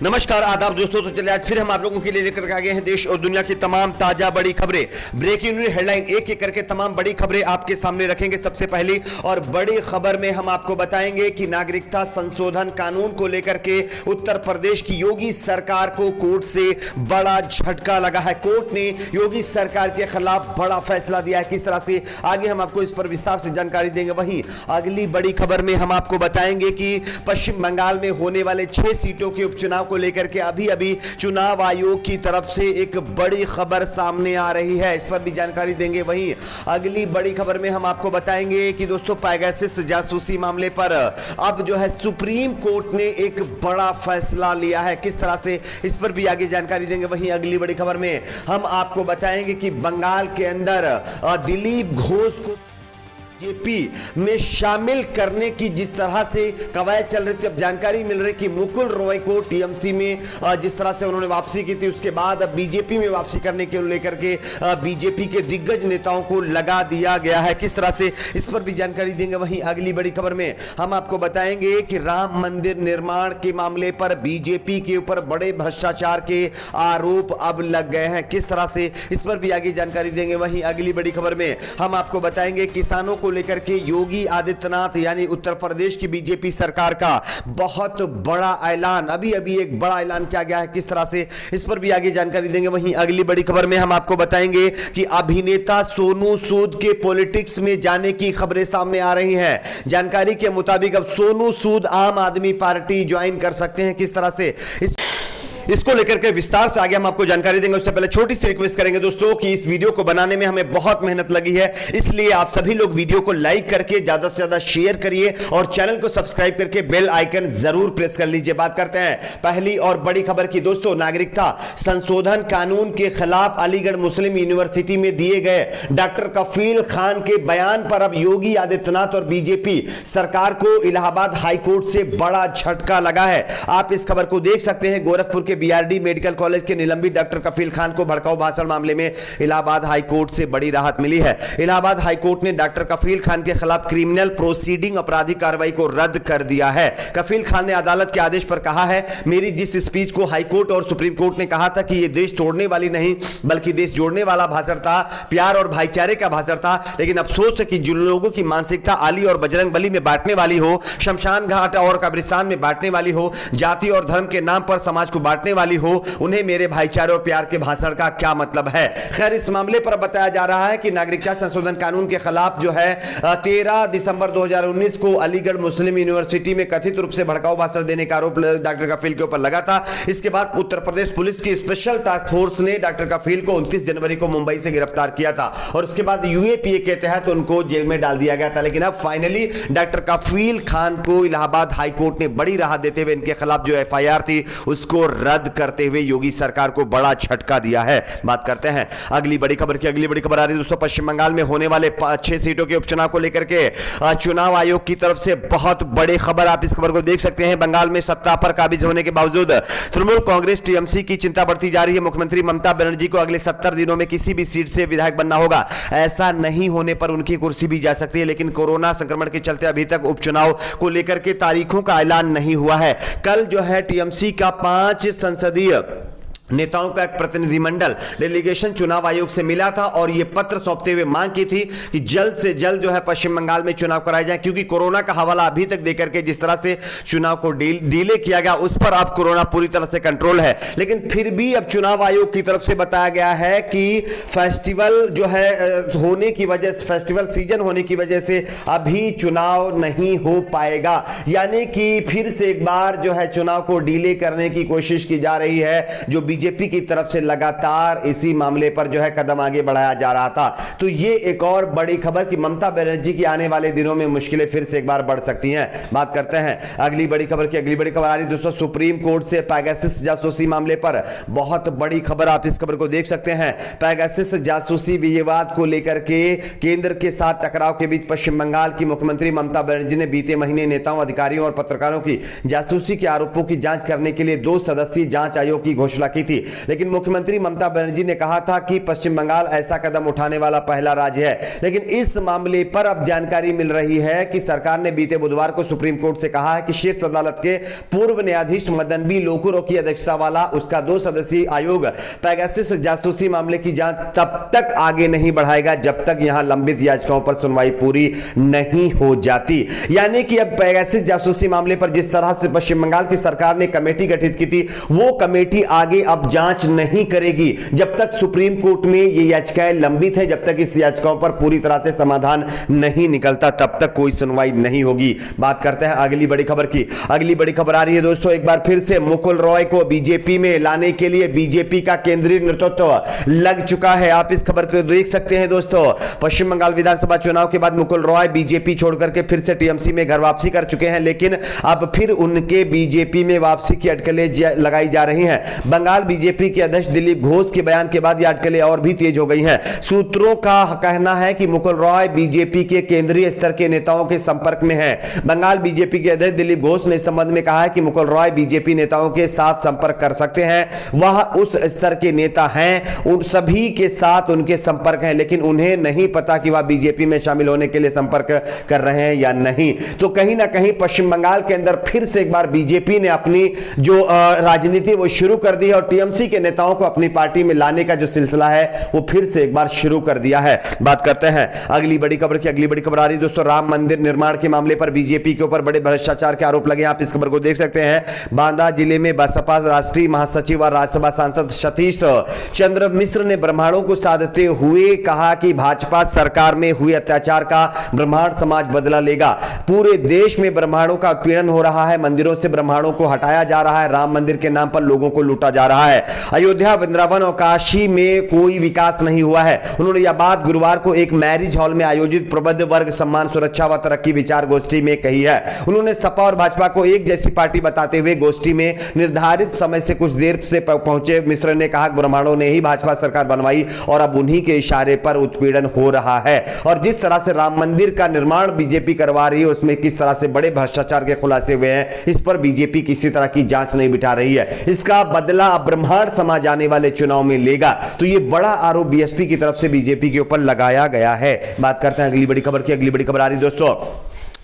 नमस्कार आदाब दोस्तों। तो चलिए आज फिर हम आप लोगों के लिए लेकर आ गए हैं देश और दुनिया की तमाम ताजा बड़ी खबरें, ब्रेकिंग न्यूज हेडलाइन, एक एक करके तमाम बड़ी खबरें आपके सामने रखेंगे। सबसे पहली और बड़ी खबर में हम आपको बताएंगे कि नागरिकता संशोधन कानून को लेकर के उत्तर प्रदेश की योगी सरकार को कोर्ट से बड़ा झटका लगा है। कोर्ट ने योगी सरकार के खिलाफ बड़ा फैसला दिया है। किस तरह से आगे हम आपको इस पर विस्तार से जानकारी देंगे। वहीं अगली बड़ी खबर में हम आपको बताएंगे कि पश्चिम बंगाल में होने वाले 6 सीटों के उपचुनाव को लेकर के अभी चुनाव आयोग की तरफ से एक बड़ी खबर सामने आ रही है, इस पर भी जानकारी देंगे। वहीं अगली बड़ी खबर में हम आपको बताएंगे कि दोस्तों पेगासस जासूसी मामले पर अब जो है सुप्रीम कोर्ट ने एक बड़ा फैसला लिया है। किस तरह से, इस पर भी आगे जानकारी देंगे। वहीं अगली बड़ी खबर में हम आपको बताएंगे कि बंगाल के अंदर दिलीप घोष को बीजेपी में शामिल करने की जिस तरह से कवायद चल रही थी, अब जानकारी मिल रही कि मुकुल रॉय को टीएमसी में जिस तरह से उन्होंने वापसी की थी, उसके बाद अब बीजेपी में वापसी करने के लेकर के बीजेपी के दिग्गज नेताओं को लगा दिया गया है। किस तरह से, इस पर भी जानकारी देंगे। वहीं अगली बड़ी खबर में हम आपको बताएंगे कि राम मंदिर निर्माण के मामले पर बीजेपी के ऊपर बड़े भ्रष्टाचार के आरोप अब लग गए हैं। किस तरह से, इस पर भी आगे जानकारी देंगे। वहीं अगली बड़ी खबर में हम आपको बताएंगे किसानों को लेकर के योगी आदित्यनाथ यानी उत्तर प्रदेश की बीजेपी सरकार का बहुत बड़ा ऐलान, अभी एक बड़ा ऐलान किया गया है। किस तरह से, इस पर भी आगे जानकारी देंगे। वहीं अगली बड़ी खबर में हम आपको बताएंगे कि अभिनेता सोनू सूद के पॉलिटिक्स में जाने की खबरें सामने आ रही हैं। जानकारी के मुताबिक अब सोनू सूद आम आदमी पार्टी ज्वाइन कर सकते हैं। किस तरह से, इसको लेकर के विस्तार से आगे हम आपको जानकारी देंगे। उससे पहले छोटी सी रिक्वेस्ट करेंगे दोस्तों कि इस वीडियो को बनाने में हमें बहुत मेहनत लगी है, इसलिए आप सभी लोग वीडियो को लाइक करके ज्यादा से ज्यादा शेयर करिए और चैनल को सब्सक्राइब करके बेल आइकन जरूर प्रेस कर लीजिए। बात करते हैं पहली और बड़ी खबर की दोस्तों। नागरिकता संशोधन कानून के खिलाफ अलीगढ़ मुस्लिम यूनिवर्सिटी में दिए गए डॉक्टर कफील खान के बयान पर अब योगी आदित्यनाथ और बीजेपी सरकार को इलाहाबाद हाईकोर्ट से बड़ा झटका लगा है। आप इस खबर को देख सकते हैं। गोरखपुर बीआरडी मेडिकल कॉलेज के निलंबित डॉक्टर कफील खान को भड़काऊ भाषण मामले में इलाहाबाद हाईकोर्ट से बड़ी राहत मिली है। इलाहाबाद हाईकोर्ट ने डॉक्टर कफील खान के खिलाफ क्रिमिनल प्रोसीडिंग आपराधिक कार्रवाई को रद्द कर दिया है। कफील खान ने अदालत के आदेश पर कहा है, मेरी जिस स्पीच को हाईकोर्ट और सुप्रीम कोर्ट ने कहा था कि यह देश तोड़ने वाली नहीं बल्कि देश जोड़ने वाला भाषण था, प्यार और भाईचारे का भाषण था, लेकिन अफसोस है कि जिन लोगों की मानसिकता आली और बजरंग बली में बांटने वाली हो, शमशान घाट और कब्रिस्तान में बांटने वाली हो, जाति और धर्म के नाम पर समाज को बांटने वाली हो, उन्हें मेरे भाईचारे और प्यार के भाषण का क्या मतलब है। खैर, इस मामले पर बताया जा रहा है कि नागरिकता संशोधन कानून के खिलाफ जो है 13 दिसंबर 2019 को अलीगढ़ मुस्लिम यूनिवर्सिटी में कथित रूप से भड़काऊ भाषण देने का आरोप डॉक्टर कफील के ऊपर लगा था। इसके बाद उत्तर प्रदेश पुलिस की स्पेशल टास्क फोर्स ने डॉक्टर कफील को 29 जनवरी को मुंबई से गिरफ्तार किया था और उसके बाद यूएपीए के तहत उनको जेल में डाल दिया गया था। लेकिन अब फाइनली डॉक्टर कफील खान को इलाहाबाद हाईकोर्ट ने बड़ी राहत देते हुए इनके खिलाफ जो एफआईआर थी उसको रद्द करते हुए योगी सरकार को बड़ा झटका दिया है। बात करते हैं अगली बड़ी खबर की। अगली बड़ी खबर आ रही है दोस्तों पश्चिम बंगाल में होने वाले 6 सीटों के उपचुनाव को लेकर के चुनाव आयोग की तरफ से बहुत बड़ी खबर। आप इस खबर को देख सकते हैं। बंगाल में सत्ता पर काबिज होने के बावजूद तृणमूल कांग्रेस टीएमसी की चिंता बढ़ती जा रही है। मुख्यमंत्री ममता बनर्जी को अगले 70 दिनों में किसी भी सीट से विधायक बनना होगा। ऐसा नहीं होने पर उनकी कुर्सी भी जा सकती है, लेकिन कोरोना संक्रमण के चलते अभी तक उपचुनाव को लेकर के तारीखों का ऐलान नहीं हुआ है। कल जो है टीएमसी का 5 संसदीय नेताओं का एक प्रतिनिधिमंडल डेलीगेशन चुनाव आयोग से मिला था और यह पत्र सौंपते हुए मांग की थी कि जल्द से जल्द जो है पश्चिम बंगाल में चुनाव कराए जाए, क्योंकि कोरोना का हवाला अभी तक देकर के जिस तरह से चुनाव को डिले किया गया उस पर अब कोरोना पूरी तरह से कंट्रोल है। लेकिन फिर भी अब चुनाव आयोग की तरफ से बताया गया है कि फेस्टिवल जो है होने की वजह से, फेस्टिवल सीजन होने की वजह से अभी चुनाव नहीं हो पाएगा, यानी कि फिर से एक बार जो है चुनाव को डिले करने की कोशिश की जा रही है, जो बीजेपी की तरफ से लगातार इसी मामले पर जो है कदम आगे बढ़ाया जा रहा था। तो ये एक और बड़ी खबर कि ममता बनर्जी की आने वाले दिनों में मुश्किलें फिर से एक बार बढ़ सकती हैं। बात करते हैं अगली बड़ी खबर की। अगली बड़ी खबर आ रही है दोस्तों सुप्रीम कोर्ट से पेगासस जासूसी मामले पर बहुत बड़ी खबर। आप इस खबर को देख सकते हैं। पेगासस जासूसी विवाद को लेकर के केंद्र के साथ टकराव के बीच पश्चिम बंगाल की मुख्यमंत्री ममता बनर्जी ने बीते महीने नेताओं, अधिकारियों और पत्रकारों की जासूसी के आरोपों की जांच करने के लिए 2 सदस्यीय जांच आयोग की घोषणा की थी। थी, लेकिन मुख्यमंत्री ममता बनर्जी ने कहा था कि पश्चिम बंगाल ऐसा कदम उठाने वाला पहला राज्य है। लेकिन इस मामले पर अब जानकारी मिल रही है कि सरकार ने बीते बुधवार को सुप्रीम कोर्ट से कहा है कि शीर्ष अदालत के पूर्व न्यायाधीश मदन बी लोकुर की अध्यक्षता वाला उसका 2 सदस्यीय आयोग पेगासस जासूसी मामले की जांच तब तक आगे नहीं बढ़ाएगा जब तक यहां लंबित याचिकाओं पर सुनवाई पूरी नहीं हो जाती। यानी कि अब पेगासस जासूसी मामले पर जिस तरह से पश्चिम बंगाल की सरकार ने कमेटी गठित की थी, वो कमेटी आगे अब जांच नहीं करेगी जब तक सुप्रीम कोर्ट में ये याचिकाएं लंबित है, जब तक इस याचिकाओं पर पूरी तरह से समाधान नहीं निकलता तब तक कोई सुनवाई नहीं होगी। बात करते हैं अगली बड़ी खबर की। अगली बड़ी खबर आ रही है दोस्तों, एक बार फिर से मुकुल रॉय को बीजेपी में लाने के लिए बीजेपी का केंद्रीय नेतृत्व लग चुका है। आप इस खबर को देख सकते हैं दोस्तों। पश्चिम बंगाल विधानसभा चुनाव के बाद मुकुल रॉय बीजेपी छोड़ करके फिर से टीएमसी में घर वापसी कर चुके हैं, लेकिन अब फिर उनके बीजेपी में वापसी की अटकलें लगाई जा रही हैं। बंगाल बीजेपी के अध्यक्ष दिलीप घोष के बयान के बाद ये अटकलें और भी तेज हो गई हैं। सूत्रों का कहना है कि मुकुल रॉय बीजेपी के केंद्रीय स्तर के नेताओं के संपर्क में है। बंगाल बीजेपी के अध्यक्ष दिलीप घोष ने इस संबंध में कहा है कि मुकुल रॉय बीजेपी नेताओं के साथ संपर्क कर सकते हैं, वह उस स्तर के नेता हैं, उन सभी के साथ उनके संपर्क हैं, लेकिन उन्हें नहीं पता कि वह बीजेपी में शामिल होने के लिए संपर्क कर रहे हैं या नहीं। तो कहीं ना कहीं पश्चिम बंगाल के अंदर फिर से एक बार बीजेपी ने अपनी जो राजनीति वो शुरू कर दी है और टीएमसी के नेताओं को अपनी पार्टी में लाने का जो सिलसिला है वो फिर से एक बार शुरू कर दिया है। बात करते हैं अगली बड़ी खबर की। अगली बड़ी खबर आ रही है दोस्तों, राम मंदिर निर्माण के मामले पर बीजेपी के ऊपर बड़े भ्रष्टाचार के आरोप लगे। आप इस खबर को देख सकते हैं। बांदा जिले में बसपा राष्ट्रीय महासचिव और राज्यसभा सांसद सतीश चंद्र मिश्र ने ब्राह्मणों को साधते हुए कहा कि भाजपा सरकार में हुए अत्याचार का ब्राह्मण समाज बदला लेगा। पूरे देश में ब्राह्मणों का उत्पीड़न हो रहा है, मंदिरों से ब्राह्मणों को हटाया जा रहा है, राम मंदिर के नाम पर लोगों को लूटा जा रहा है। अयोध्या, वृंदावन और काशी में कोई विकास नहीं हुआ है। उन्होंने यह बात गुरुवार को एक मैरिज हॉल में आयोजित प्रबुद्ध वर्ग सम्मान सुरक्षा व तरक्की विचार गोष्ठी में कही है। उन्होंने सपा और भाजपा को एक जैसी पार्टी बताते हुए गोष्ठी में निर्धारित समय से कुछ देर से पहुंचे मिश्र ने कहा ब्राह्मणों ने ही भाजपा सरकार बनवाई और अब उन्हीं के इशारे पर उत्पीड़न हो रहा है। और जिस तरह से राम मंदिर का निर्माण बीजेपी करवा रही है उसमें किस तरह से बड़े भ्रष्टाचार के खुलासे हुए हैं, इस पर बीजेपी किसी तरह की जांच नहीं बिठा रही है। इसका बदला अब ब्राह्मण समाज आने वाले चुनाव में लेगा। तो यह बड़ा आरोप बीएसपी की तरफ से बीजेपी के ऊपर लगाया गया है। बात करते हैं अगली बड़ी खबर की। अगली बड़ी खबर आ रही दोस्तों,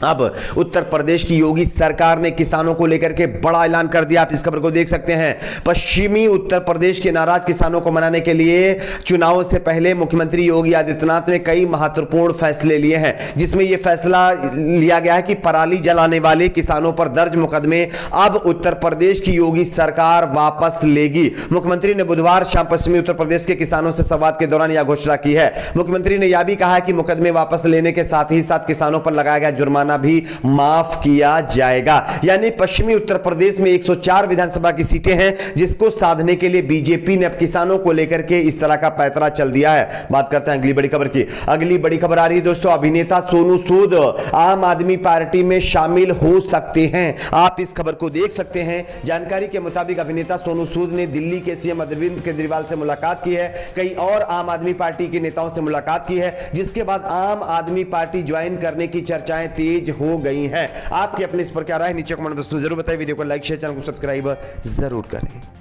अब उत्तर प्रदेश की योगी सरकार ने किसानों को लेकर के बड़ा ऐलान कर दिया। आप इस खबर को देख सकते हैं। पश्चिमी उत्तर प्रदेश के नाराज किसानों को मनाने के लिए चुनाव से पहले मुख्यमंत्री योगी आदित्यनाथ ने कई महत्वपूर्ण फैसले लिए हैं, जिसमें यह फैसला लिया गया है कि पराली जलाने वाले किसानों पर दर्ज मुकदमे अब उत्तर प्रदेश की योगी सरकार वापस लेगी। मुख्यमंत्री ने बुधवार शाम पश्चिमी उत्तर प्रदेश के किसानों से संवाद के दौरान यह घोषणा की है। मुख्यमंत्री ने यह भी कहा कि मुकदमे वापस लेने के साथ ही साथ किसानों पर लगाया गया जुर्माना भी माफ किया जाएगा। यानी पश्चिमी उत्तर प्रदेश में 104 विधानसभा की सीटें हैं, जिसको साधने के लिए बीजेपी ने अब किसानों को लेकर के इस तरह का पैतरा चल दिया है। बात करते हैं अगली बड़ी खबर की। अगली बड़ी खबर आ रही है दोस्तों, अभिनेता सोनू सूद आम आदमी पार्टी में शामिल हो सकते हैं। आप इस खबर को देख सकते हैं। जानकारी के मुताबिक अभिनेता सोनू सूद ने दिल्ली के सीएम अरविंद केजरीवाल से मुलाकात की है, कई और आम आदमी पार्टी के नेताओं से मुलाकात की है, जिसके बाद आम आदमी पार्टी ज्वाइन करने की चर्चाएं तेज हो गई हैं। आपकी अपनी इस पर क्या राय, नीचे कमेंट बॉक्स में जरूर बताइए। वीडियो को लाइक शेयर, चैनल को सब्सक्राइब जरूर करें।